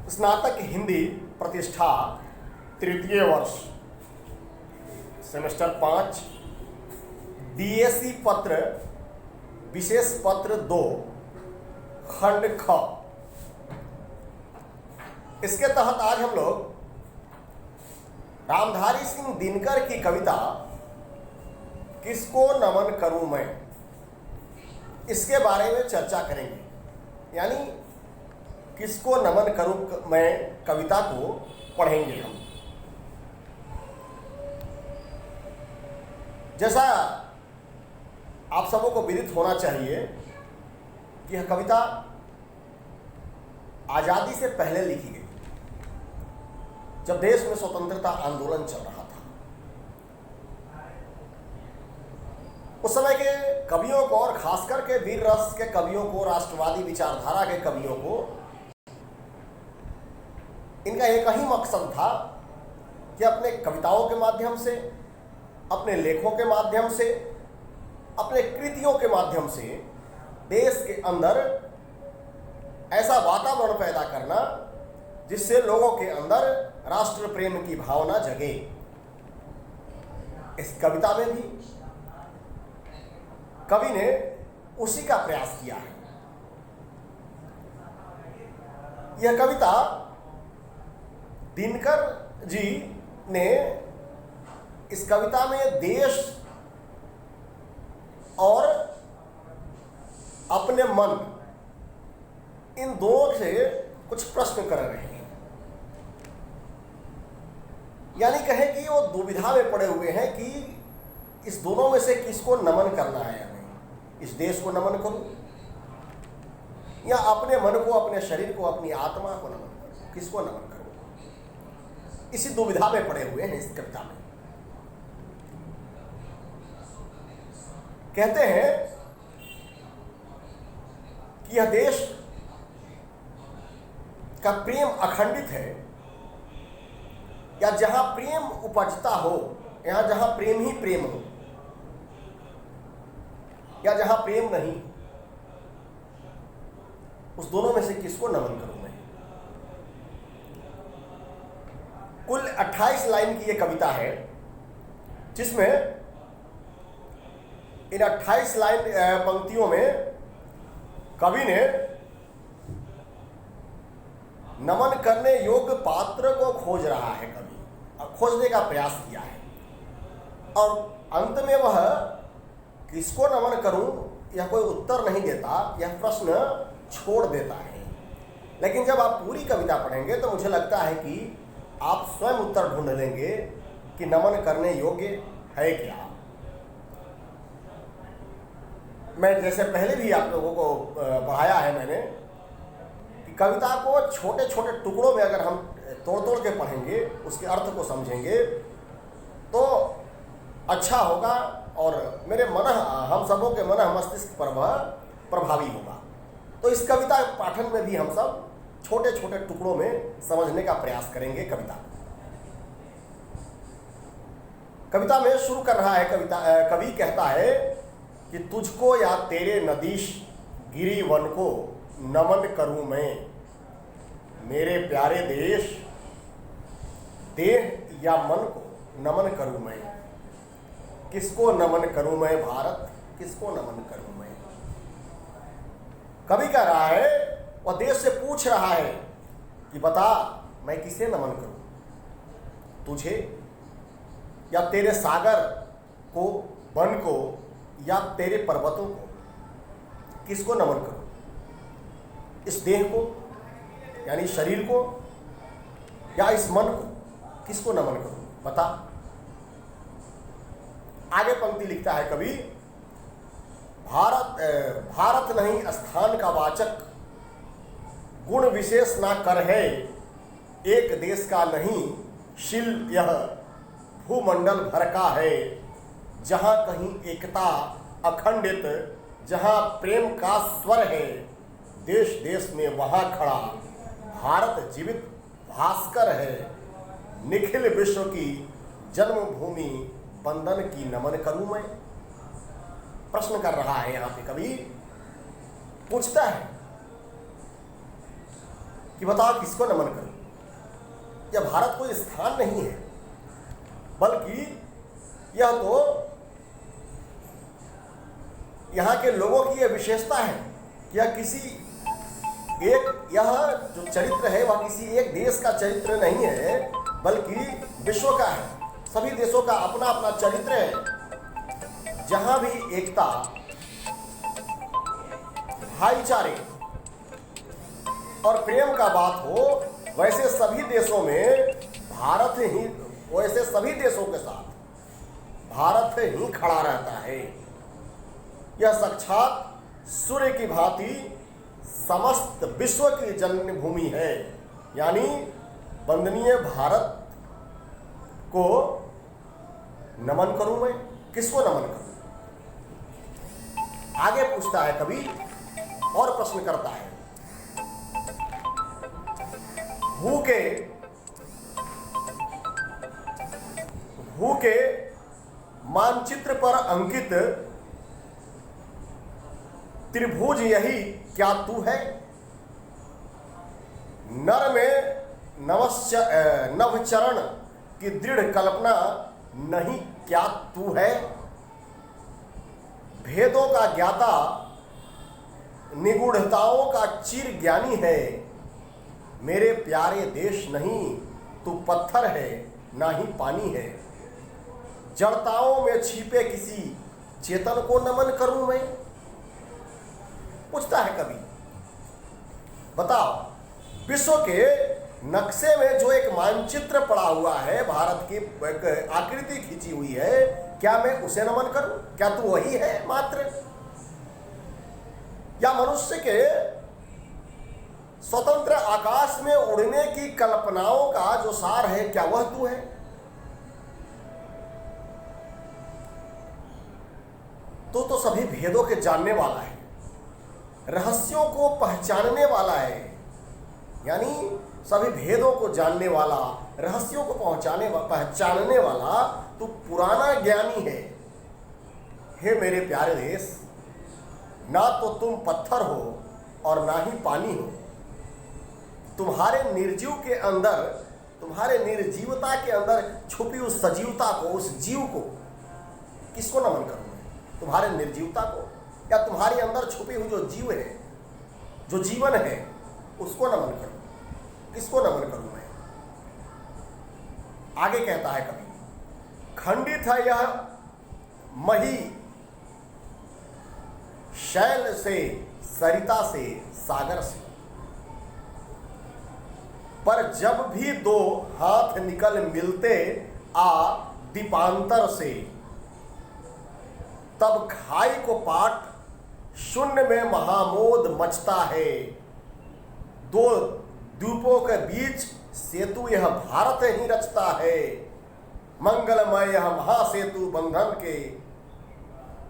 स्नातक हिंदी प्रतिष्ठा तृतीय वर्ष सेमेस्टर 5 डीएसी पत्र विशेष पत्र 2 खंड ख। इसके तहत आज हम लोग रामधारी सिंह दिनकर की कविता किसको नमन करूं मैं, इसके बारे में चर्चा करेंगे। यानी किसको नमन करूं मैं कविता को पढ़ेंगे हम। जैसा आप सबों को विदित होना चाहिए कि यह कविता आजादी से पहले लिखी गई, जब देश में स्वतंत्रता आंदोलन चल रहा था। उस समय के कवियों को और खासकर के वीर रस के कवियों को, राष्ट्रवादी विचारधारा के कवियों को, इनका एक ही मकसद था कि अपने कविताओं के माध्यम से, अपने लेखों के माध्यम से, अपने कृतियों के माध्यम से देश के अंदर ऐसा वातावरण पैदा करना जिससे लोगों के अंदर राष्ट्र प्रेम की भावना जगे। इस कविता में भी कवि ने उसी का प्रयास किया है। यह कविता दिनकर जी ने इस कविता में देश और अपने मन, इन दोनों से कुछ प्रश्न कर रहे हैं। यानी कहें कि वो दुविधा में पड़े हुए हैं कि इस दोनों में से किसको नमन करना है हमें। इस देश को नमन करूं या अपने मन को, अपने शरीर को, अपनी आत्मा को नमन करूं, किसको नमन करूं? इसी दुविधा में पड़े हुए हैं इस कविता में। कहते हैं कि यह देश का प्रेम अखंडित है, या जहां प्रेम उपजता हो, यहां जहां प्रेम ही प्रेम हो, या जहां प्रेम नहीं, उस दोनों में से किसको नमन करूं मैं। कुल 28 लाइन की यह कविता है, जिसमें इन 28 लाइन पंक्तियों में कवि ने नमन करने योग्य पात्र को खोज रहा है। कवि और खोजने का प्रयास किया है, और अंत में वह किसको नमन करूं यह कोई उत्तर नहीं देता, यह प्रश्न छोड़ देता है। लेकिन जब आप पूरी कविता पढ़ेंगे तो मुझे लगता है कि आप स्वयं उत्तर ढूंढ लेंगे कि नमन करने योग्य है क्या। मैं जैसे पहले भी आप लोगों को पढ़ाया है मैंने कि कविता को छोटे छोटे टुकड़ों में अगर हम तोड़ तोड़ के पढ़ेंगे, उसके अर्थ को समझेंगे तो अच्छा होगा, और मेरे मन, हम सबों के मन मस्तिष्क पर वह प्रभावी होगा। तो इस कविता पाठन में भी हम सब छोटे छोटे टुकड़ों में समझने का प्रयास करेंगे कविता। कविता में शुरू कर रहा है कवि कहता है कि तुझको या तेरे नदीश गिरी वन को नमन करूं मैं, मेरे प्यारे देश देह या मन को नमन करूं मैं। किसको नमन करूं मैं भारत, किसको नमन करूं मैं। कवि कह रहा है, वह देश से पूछ रहा है कि बता मैं किसे नमन करूं, तुझे या तेरे सागर को, वन को, या तेरे पर्वतों को, किसको नमन करूं। इस देह को यानी शरीर को, या इस मन को, किसको नमन करूं बता। आगे पंक्ति लिखता है कवि, भारत नहीं स्थान का वाचक, गुण विशेष ना कर है, एक देश का नहीं शिल यह भूमंडल भर का है। जहां कहीं एकता अखंडित, जहां प्रेम का स्वर है, देश देश में वहां खड़ा भारत जीवित भास्कर है। निखिल विश्व की जन्मभूमि बंदन की नमन करूं मैं। प्रश्न कर रहा है यहां पे कवि, पूछता है कि बताओ किसको नमन करूं। यह भारत कोई स्थान नहीं है, बल्कि यह तो यहाँ के लोगों की यह विशेषता है कि यह जो चरित्र है वह किसी एक देश का चरित्र नहीं है, बल्कि विश्व का है। सभी देशों का अपना अपना चरित्र है। जहां भी एकता, भाईचारे और प्रेम का बात हो, वैसे सभी देशों के साथ भारत ही खड़ा रहता है। यह साक्षात सूर्य की भांति समस्त विश्व की जन्मभूमि है। यानी वंदनीय भारत को नमन करूं मैं, किसको नमन करूं। आगे पूछता है कवि और प्रश्न करता है, भू के मानचित्र पर अंकित त्रिभुज यही क्या तू है। नर में नवचरण की दृढ़ कल्पना नहीं क्या तू है। भेदों का ज्ञाता, निगूढ़ताओं का चिर ज्ञानी है। मेरे प्यारे देश नहीं तू पत्थर है ना ही पानी है। जड़ताओं में छिपे किसी चेतन को नमन करूं मैं। पूछता है कवि, बताओ विश्व के नक्शे में जो एक मानचित्र पड़ा हुआ है, भारत की एक आकृति खींची हुई है, क्या मैं उसे नमन करूं? क्या तू वही है मात्र? या मनुष्य के स्वतंत्र आकाश में उड़ने की कल्पनाओं का जो सार है, क्या वह तू है? तो सभी भेदों के जानने वाला है, रहस्यों को पहचानने वाला है। यानी सभी भेदों को जानने वाला, रहस्यों को पहचानने वाला तू पुराना ज्ञानी है। हे मेरे प्यारे देश, ना तो तुम पत्थर हो और ना ही पानी हो। तुम्हारे निर्जीवता के अंदर छुपी उस सजीवता को, उस जीव को किसको नमन करूं मैं? तुम्हारे निर्जीवता को, या तुम्हारे अंदर छुपी हुई जो जीव है, जो जीवन है, उसको नमन करूं? किसको नमन करूं मैं? आगे कहता है कवि, खंडित है यह मही शैल से, सरिता से, सागर से। पर जब भी दो हाथ निकल मिलते आ दीपांतर से, तब खाई को पाट शून्य में महामोद मचता है। दो द्वीपों के बीच सेतु यह भारत ही रचता है। मंगलमय यह महासेतु बंधन के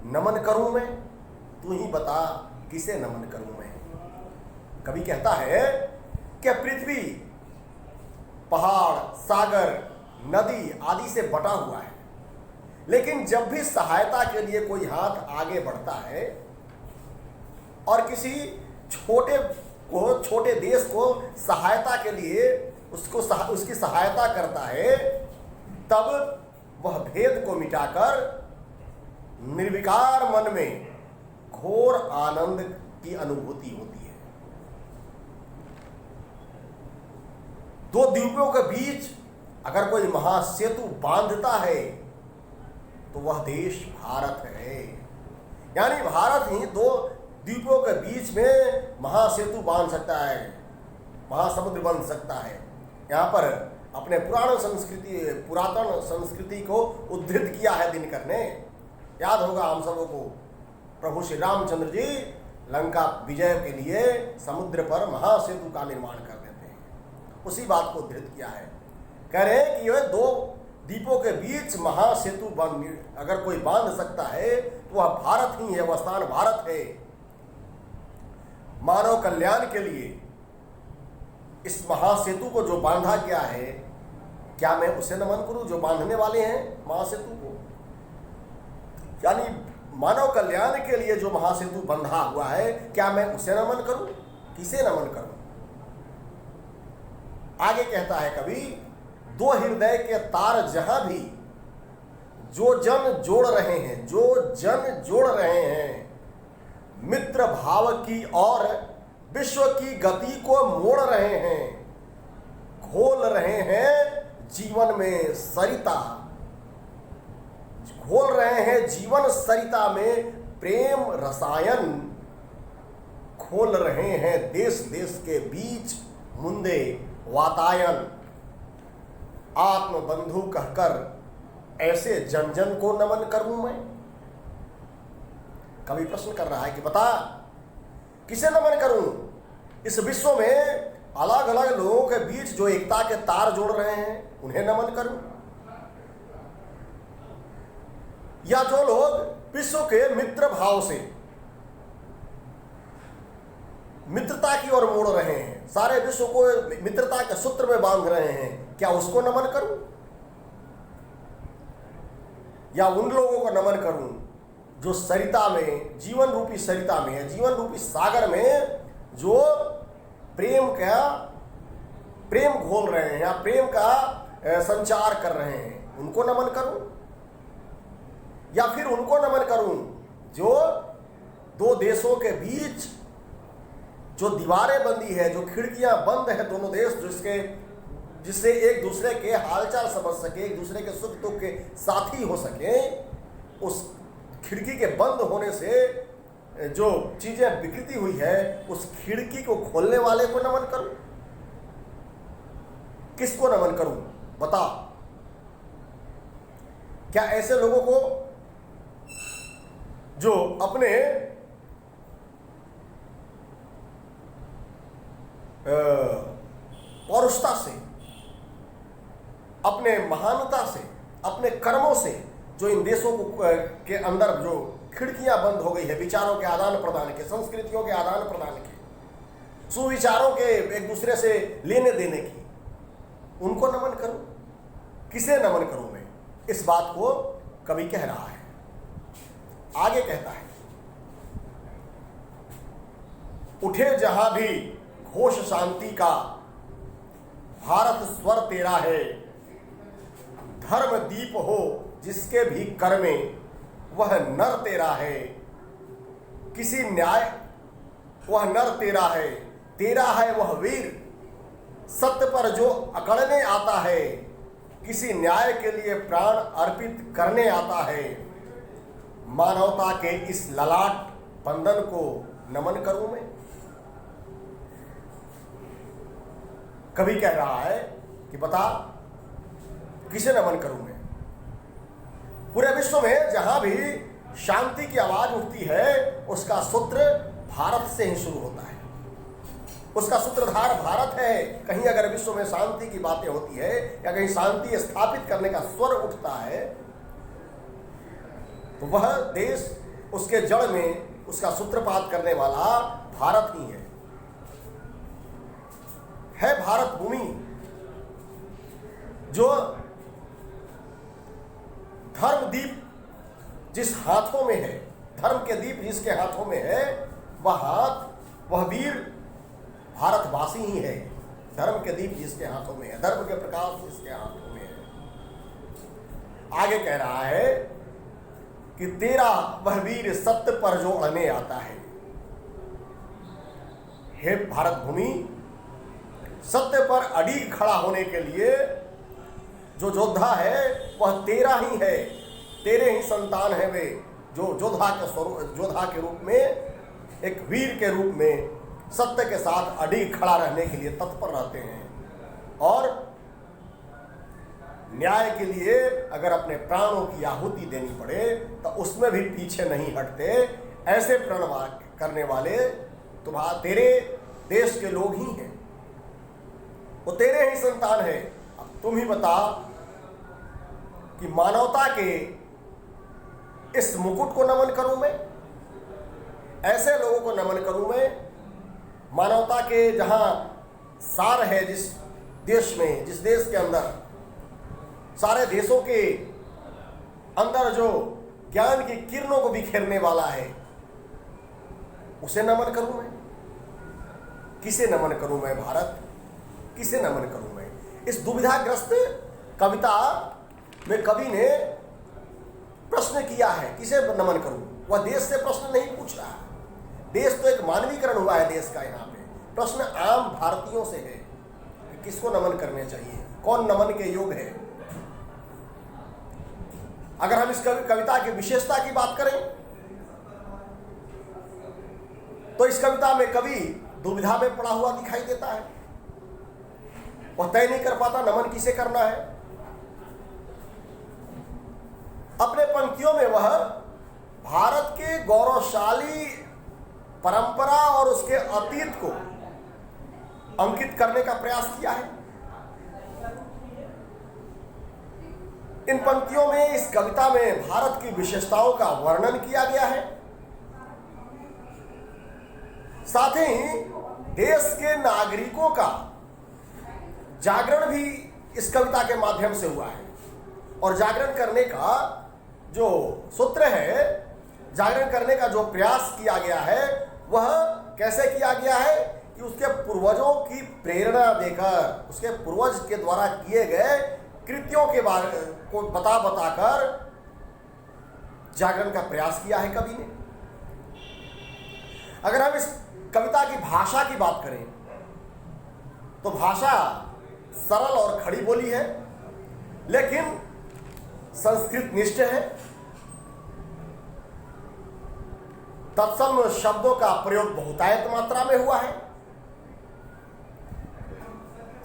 नमन करूं मैं? तू ही बता किसे नमन करूं मैं? कवि कहता है कि पृथ्वी पहाड़, सागर, नदी आदि से बटा हुआ है, लेकिन जब भी सहायता के लिए कोई हाथ आगे बढ़ता है और किसी छोटे देश को सहायता के लिए उसकी सहायता करता है, तब वह भेद को मिटाकर निर्विकार मन में घोर आनंद की अनुभूति होती है। दो द्वीपों के बीच अगर कोई महासेतु बांधता है तो वह देश भारत है। यानी भारत ही दो द्वीपों के बीच में महासेतु बांध सकता है, महासमुद्र बन सकता है। यहाँ पर अपने पुरातन संस्कृति को उद्धृत किया है दिनकर ने। याद होगा हम सबों को, प्रभु श्री रामचंद्र जी लंका विजय के लिए समुद्र पर महासेतु का निर्माण कर देते हैं। उसी बात को उद्धृत किया है। कह रहे हैं कि यह दो द्वीपों के बीच महासेतु अगर कोई बांध सकता है तो वह भारत ही है, वह स्थान भारत है। मानव कल्याण के लिए इस महासेतु को जो बांधा गया है, क्या मैं उसे नमन करूं जो बांधने वाले हैं महासेतु को? यानी मानव कल्याण के लिए जो महासेतु बंधा हुआ है, क्या मैं उसे नमन करूं? किसे नमन करूं? आगे कहता है कवि, दो हृदय के तार जहां भी जो जन जोड़ रहे हैं, जो जन जोड़ रहे हैं, मित्र भाव की और विश्व की गति को मोड़ रहे हैं, घोल रहे हैं जीवन में सरिता, घोल रहे हैं जीवन सरिता में प्रेम रसायन, खोल रहे हैं देश देश के बीच मुंदे वातायन। आत्म बंधु कहकर ऐसे जन जन को नमन करूं मैं। कवि प्रश्न कर रहा है कि बता किसे नमन करूं? इस विश्व में अलग अलग लोगों के बीच जो एकता के तार जोड़ रहे हैं उन्हें नमन करूं, या जो लोग विश्व के मित्र भाव से मित्रता की ओर मोड़ रहे हैं, सारे विश्व को मित्रता के सूत्र में बांध रहे हैं, क्या उसको नमन करूं? या उन लोगों को नमन करूं जो सरिता में, जीवन रूपी सरिता में, जीवन रूपी सागर में जो प्रेम घोल रहे हैं या प्रेम का संचार कर रहे हैं, उनको नमन करूं? या फिर उनको नमन करूं जो दो देशों के बीच जो दीवारें बंदी है, जो खिड़कियां बंद है, दोनों देश जिससे एक दूसरे के हालचाल समझ सके, एक दूसरे के सुख दुख के साथी हो सके, उस खिड़की के बंद होने से जो चीजें विकृति हुई है, उस खिड़की को खोलने वाले को नमन करूं? किसको नमन करूं? बता। क्या ऐसे लोगों को जो अपने पौरुषता से, अपने महानता से, अपने कर्मों से जो इन देशों के अंदर जो खिड़कियां बंद हो गई है विचारों के आदान प्रदान के, संस्कृतियों के आदान प्रदान के, सुविचारों के एक दूसरे से लेने देने की, उनको नमन करूं? किसे नमन करूं मैं? इस बात को कवि कह रहा है। आगे कहता है, उठे जहां भी घोष शांति का, भारत स्वर तेरा है, धर्म दीप हो जिसके भी कर में, वह नर तेरा है, किसी न्याय वह नर तेरा है वह वीर, सत्य पर जो अकड़ने आता है, किसी न्याय के लिए प्राण अर्पित करने आता है, मानवता के इस ललाट बंधन को नमन करूं मैं? कवि कह रहा है कि बता किसे नमन करूं मैं? पूरे विश्व में जहां भी शांति की आवाज उठती है, उसका सूत्र भारत से ही शुरू होता है, उसका सूत्रधार भारत है। कहीं अगर विश्व में शांति की बातें होती है या कहीं शांति स्थापित करने का स्वर उठता है, तो वह देश, उसके जड़ में उसका सूत्रपात करने वाला भारत ही है भारत भूमि, जो धर्म दीप जिस हाथों में है, धर्म के दीप जिसके हाथों में है, वह वीर भारतवासी ही है। धर्म के दीप जिसके हाथों में है, धर्म के प्रकाश जिसके हाथों में है। आगे कह रहा है कि तेरा वह वीर सत्य पर जो अड़ने आता है। हे भारत भूमि, सत्य पर अड़ी खड़ा होने के लिए जो योद्धा है वह तेरा ही है, तेरे ही संतान है वे, जो योद्धा के रूप में, एक वीर के रूप में सत्य के साथ अड़ी खड़ा रहने के लिए तत्पर रहते हैं और न्याय के लिए अगर अपने प्राणों की आहुति देनी पड़े तो उसमें भी पीछे नहीं हटते। ऐसे प्रण करने वाले तेरे देश के लोग ही हैं, वो तेरे ही संतान है। अब तुम ही बता कि मानवता के इस मुकुट को नमन करूं मैं, ऐसे लोगों को नमन करूं मैं, मानवता के जहां सार है, जिस देश में, जिस देश के अंदर, सारे देशों के अंदर जो ज्ञान की किरणों को बिखेरने वाला है, उसे नमन करूं मैं? किसे नमन करूं मैं? भारत, किसे नमन करूं मैं? इस दुविधाग्रस्त कविता में कवि ने प्रश्न किया है, किसे नमन करूं? वह देश से प्रश्न नहीं पूछ रहा। देश तो एक मानवीकरण हुआ है देश का। यहाँ पे प्रश्न आम भारतीयों से है कि किसको नमन करने चाहिए, कौन नमन के योग्य है। अगर हम इस कविता की विशेषता की बात करें तो इस कविता में कवि दुविधा में पड़ा हुआ दिखाई देता है। वह तय नहीं कर पाता नमन किसे करना है। अपने पंक्तियों में वह भारत के गौरवशाली परंपरा और उसके अतीत को अंकित करने का प्रयास किया है। इन पंक्तियों में, इस कविता में भारत की विशेषताओं का वर्णन किया गया है। साथ ही देश के नागरिकों का जागरण भी इस कविता के माध्यम से हुआ है। और जागरण करने का जो सूत्र है, जागरण करने का जो प्रयास किया गया है, वह कैसे किया गया है कि उसके पूर्वजों की प्रेरणा देकर, उसके पूर्वज के द्वारा किए गए कृत्यों के बारे को बताकर जागरण का प्रयास किया है कवि ने। अगर हम इस कविता की भाषा की बात करें तो भाषा सरल और खड़ी बोली है, लेकिन संस्कृत निष्ठ है। तत्सम शब्दों का प्रयोग बहुतायत मात्रा में हुआ है।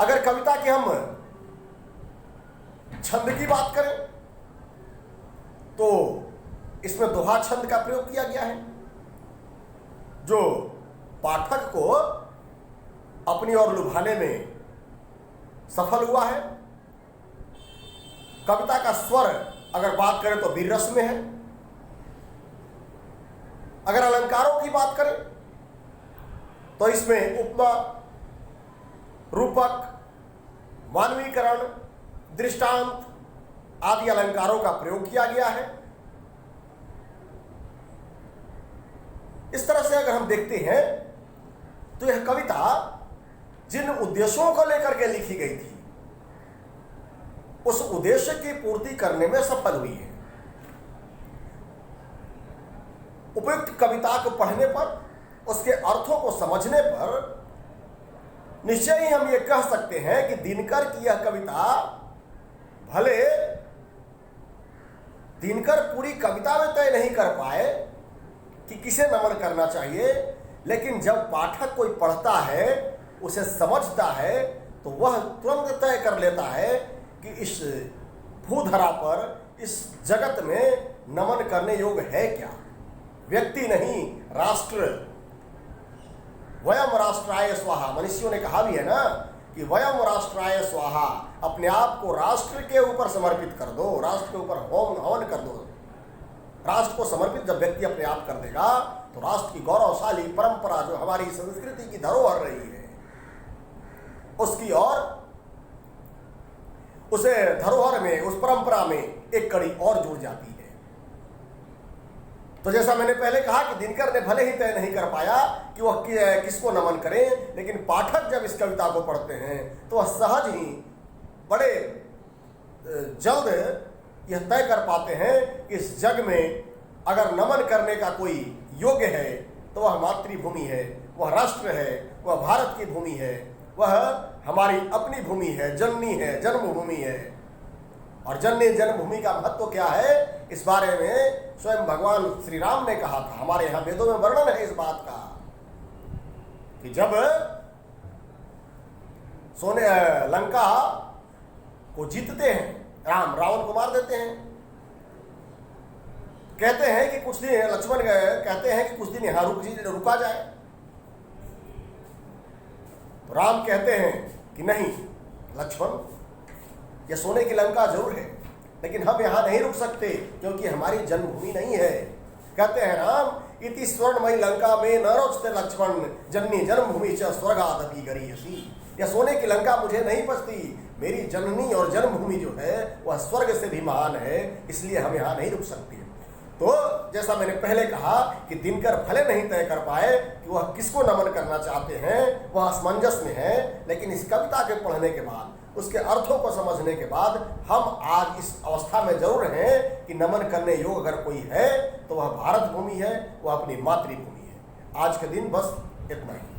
अगर कविता की हम छंद की बात करें तो इसमें दोहा छंद का प्रयोग किया गया है, जो पाठक को अपनी ओर लुभाने में सफल हुआ है। कविता का स्वर अगर बात करें तो वीर रस में है। अगर अलंकारों की बात करें तो इसमें उपमा, रूपक, मानवीकरण, दृष्टांत आदि अलंकारों का प्रयोग किया गया है। इस तरह से अगर हम देखते हैं तो यह कविता जिन उद्देश्यों को लेकर के लिखी गई थी, उस उद्देश्य की पूर्ति करने में सफल हुई है। उपयुक्त कविता को पढ़ने पर, उसके अर्थों को समझने पर निश्चय ही हम ये कह सकते हैं कि दिनकर की यह कविता, भले दिनकर पूरी कविता में तय नहीं कर पाए कि किसे नमन करना चाहिए, लेकिन जब पाठक कोई पढ़ता है, उसे समझता है, तो वह तुरंत तय कर लेता है कि इस भूधरा पर, इस जगत में नमन करने योग्य है क्या। व्यक्ति नहीं, राष्ट्र। वयम राष्ट्राय स्वाहा, मनुष्यों ने कहा भी है ना कि वयम राष्ट्राय स्वाहा, अपने आप को राष्ट्र के ऊपर समर्पित कर दो, राष्ट्र के ऊपर हवन कर दो। राष्ट्र को समर्पित जब व्यक्ति अपने आप कर देगा तो राष्ट्र की गौरवशाली परंपरा, जो हमारी संस्कृति की धरोहर रही है, उसकी और उसे धरोहर में, उस परंपरा में एक कड़ी और जुड़ जाती है। तो जैसा मैंने पहले कहा कि दिनकर ने भले ही तय नहीं कर पाया कि वह किसको नमन करें, लेकिन पाठक जब इस कविता को पढ़ते हैं तो वह सहज ही बड़े जल्द यह तय कर पाते हैं कि इस जग में अगर नमन करने का कोई योग्य है तो वह मातृभूमि है, वह राष्ट्र है, वह भारत की भूमि है, वह हमारी अपनी भूमि है, जननी है, जन्मभूमि है। और जननी जन्मभूमि का महत्व क्या है, इस बारे में स्वयं भगवान श्री राम ने कहा था। हमारे यहाँ वेदों में वर्णन है इस बात का कि जब लंका को जीतते हैं, रावण को मार देते हैं, कहते हैं कि कुछ दिन, लक्ष्मण कहते हैं कि कुछ दिन यहां रुका जाए। तो राम कहते हैं कि नहीं लक्ष्मण, यह सोने की लंका जरूर है, लेकिन हम यहां नहीं रुक सकते क्योंकि हमारी जन्मभूमि नहीं है। कहते हैं राम, इति स्वर्णमयी लंका में न रोचते लक्ष्मण, जननी जन्मभूमि च स्वर्गादपि गरीयसी। यह सोने की लंका मुझे नहीं पचती, मेरी जननी और जन्मभूमि जो है वह स्वर्ग से भी महान है, इसलिए हम यहाँ नहीं रुक सकते। तो जैसा मैंने पहले कहा कि दिनकर भले नहीं तय कर पाए कि वह किसको नमन करना चाहते हैं, वह असमंजस में है, लेकिन इस कविता के पढ़ने के बाद, उसके अर्थों को समझने के बाद हम आज इस अवस्था में जरूर हैं कि नमन करने योग्य अगर कोई है तो वह भारत भूमि है, वह अपनी मातृभूमि है। आज के दिन बस इतना ही।